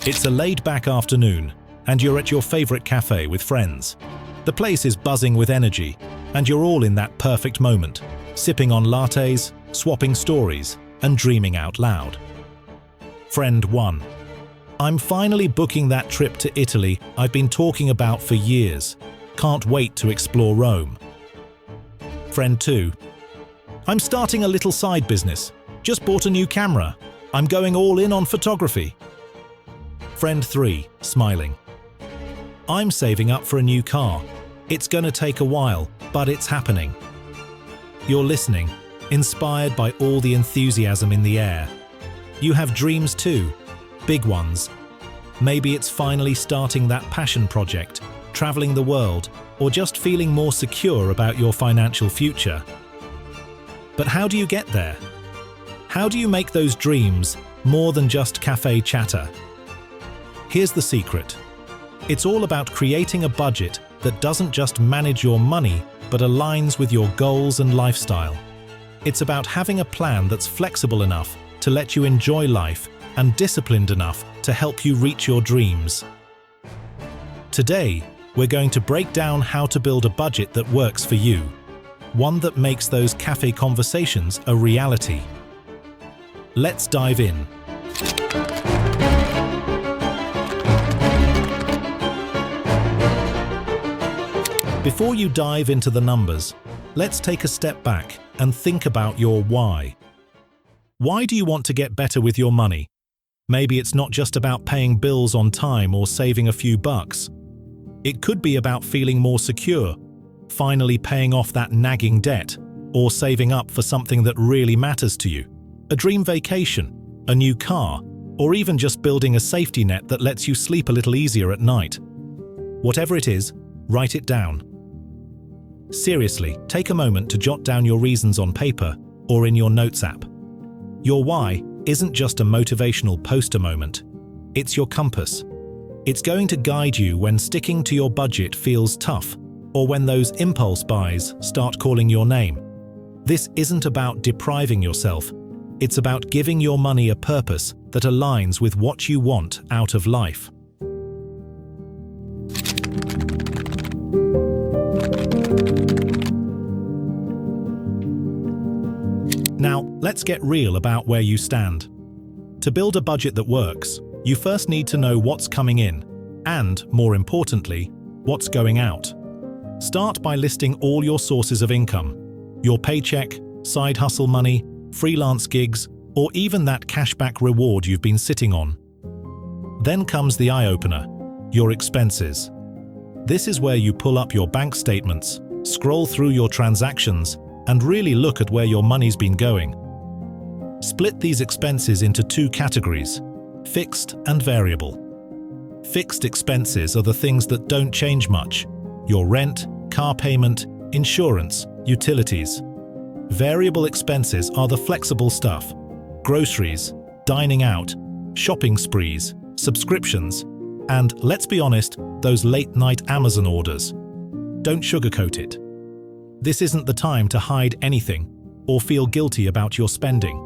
It's a laid-back afternoon, and you're at your favorite cafe with friends. The place is buzzing with energy, and you're all in that perfect moment, sipping on lattes, swapping stories, and dreaming out loud. Friend 1. I'm finally booking that trip to Italy I've been talking about for years. Can't wait to explore Rome. Friend 2. I'm starting a little side business. Just bought a new camera. I'm going all in on photography. Friend 3, smiling. I'm saving up for a new car. It's gonna take a while, but it's happening. You're listening, inspired by all the enthusiasm in the air. You have dreams too, big ones. Maybe it's finally starting that passion project, traveling the world, or just feeling more secure about your financial future. But how do you get there? How do you make those dreams more than just cafe chatter? Here's the secret. It's all about creating a budget that doesn't just manage your money, but aligns with your goals and lifestyle. It's about having a plan that's flexible enough to let you enjoy life and disciplined enough to help you reach your dreams. Today, we're going to break down how to build a budget that works for you, one that makes those cafe conversations a reality. Let's dive in. Before you dive into the numbers, let's take a step back and think about your why. Why do you want to get better with your money? Maybe it's not just about paying bills on time or saving a few bucks. It could be about feeling more secure, finally paying off that nagging debt, or saving up for something that really matters to you. A dream vacation, a new car, or even just building a safety net that lets you sleep a little easier at night. Whatever it is, write it down. Seriously, take a moment to jot down your reasons on paper or in your notes app. Your why isn't just a motivational poster moment. It's your compass. It's going to guide you when sticking to your budget feels tough or when those impulse buys start calling your name. This isn't about depriving yourself. It's about giving your money a purpose that aligns with what you want out of life. Now, let's get real about where you stand. To build a budget that works, you first need to know what's coming in and, more importantly, what's going out. Start by listing all your sources of income: your paycheck, side hustle money, freelance gigs, or even that cashback reward you've been sitting on. Then comes the eye-opener, your expenses. This is where you pull up your bank statements, scroll through your transactions, and really look at where your money's been going. Split these expenses into two categories: fixed and variable. Fixed expenses are the things that don't change much: your rent, car payment, insurance, utilities. Variable expenses are the flexible stuff: groceries, dining out, shopping sprees, subscriptions, and, let's be honest, those late-night Amazon orders. Don't sugarcoat it. This isn't the time to hide anything or feel guilty about your spending.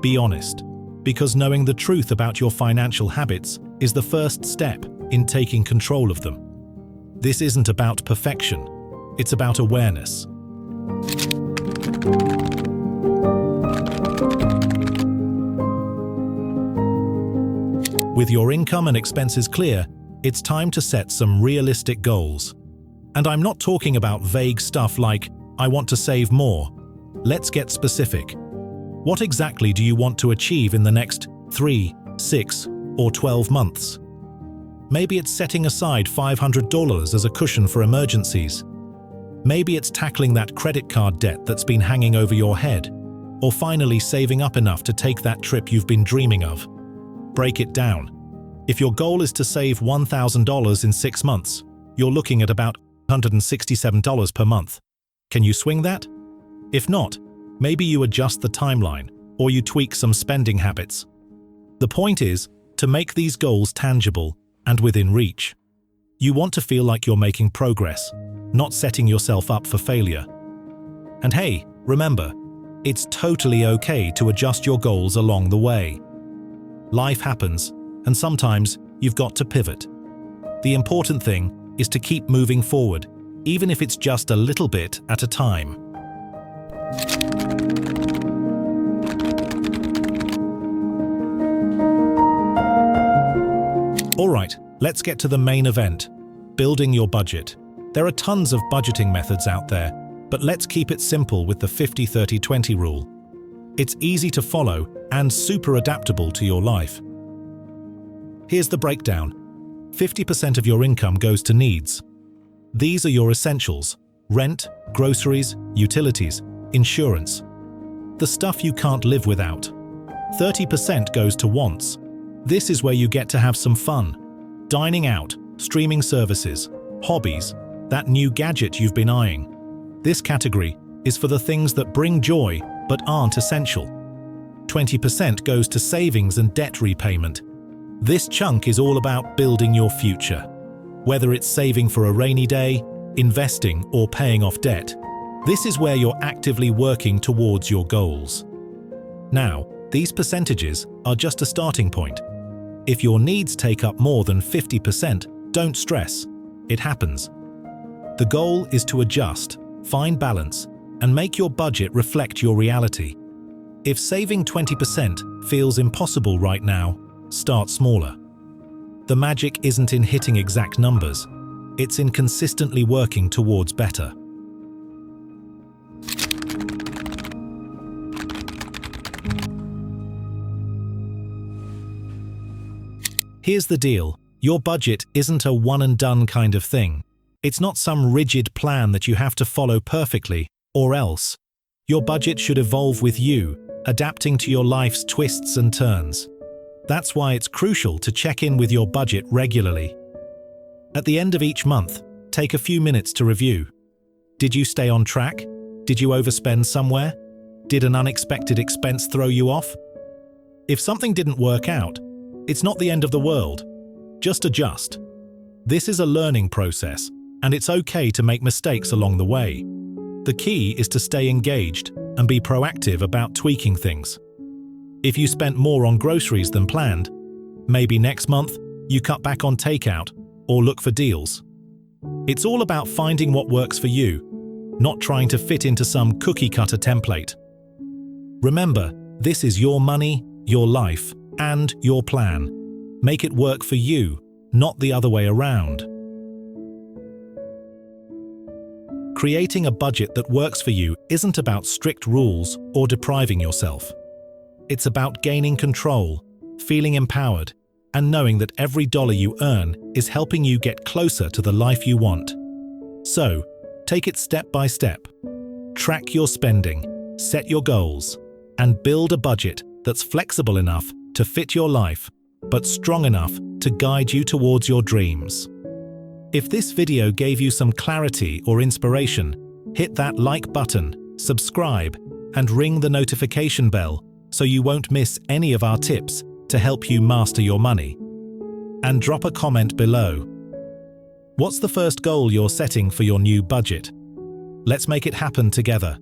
Be honest, because knowing the truth about your financial habits is the first step in taking control of them. This isn't about perfection, it's about awareness. With your income and expenses clear, it's time to set some realistic goals. And I'm not talking about vague stuff like, "I want to save more." Let's get specific. What exactly do you want to achieve in the next 3, 6, or 12 months? Maybe it's setting aside $500 as a cushion for emergencies. Maybe it's tackling that credit card debt that's been hanging over your head, or finally saving up enough to take that trip you've been dreaming of. Break it down. If your goal is to save $1,000 in 6 months, you're looking at about $167 per month. Can you swing that? If not, maybe you adjust the timeline or you tweak some spending habits. The point is to make these goals tangible and within reach. You want to feel like you're making progress, not setting yourself up for failure. And hey, remember, it's totally okay to adjust your goals along the way. Life happens, and sometimes you've got to pivot. The important thing is to keep moving forward, even if it's just a little bit at a time. All right, let's get to the main event, building your budget. There are tons of budgeting methods out there, but let's keep it simple with the 50-30-20 rule. It's easy to follow and super adaptable to your life. Here's the breakdown. 50% of your income goes to needs. These are your essentials: rent, groceries, utilities, insurance. The stuff you can't live without. 30% goes to wants. This is where you get to have some fun. Dining out, streaming services, hobbies, that new gadget you've been eyeing. This category is for the things that bring joy but aren't essential. 20% goes to savings and debt repayment. This chunk is all about building your future. Whether it's saving for a rainy day, investing, or paying off debt, this is where you're actively working towards your goals. Now, these percentages are just a starting point. If your needs take up more than 50%, don't stress. It happens. The goal is to adjust, find balance, and make your budget reflect your reality. If saving 20% feels impossible right now, start smaller. The magic isn't in hitting exact numbers, it's in consistently working towards better. Here's the deal, your budget isn't a one-and-done kind of thing. It's not some rigid plan that you have to follow perfectly, or else. Your budget should evolve with you, adapting to your life's twists and turns. That's why it's crucial to check in with your budget regularly. At the end of each month, take a few minutes to review. Did you stay on track? Did you overspend somewhere? Did an unexpected expense throw you off? If something didn't work out, it's not the end of the world. Just adjust. This is a learning process, and it's okay to make mistakes along the way. The key is to stay engaged and be proactive about tweaking things. If you spent more on groceries than planned, maybe next month you cut back on takeout or look for deals. It's all about finding what works for you, not trying to fit into some cookie-cutter template. Remember, this is your money, your life, and your plan. Make it work for you, not the other way around. Creating a budget that works for you isn't about strict rules or depriving yourself. It's about gaining control, feeling empowered, and knowing that every dollar you earn is helping you get closer to the life you want. So, take it step by step. Track your spending, set your goals, and build a budget that's flexible enough to fit your life, but strong enough to guide you towards your dreams. If this video gave you some clarity or inspiration, hit that like button, subscribe, and ring the notification bell so you won't miss any of our tips to help you master your money. And drop a comment below. What's the first goal you're setting for your new budget? Let's make it happen together.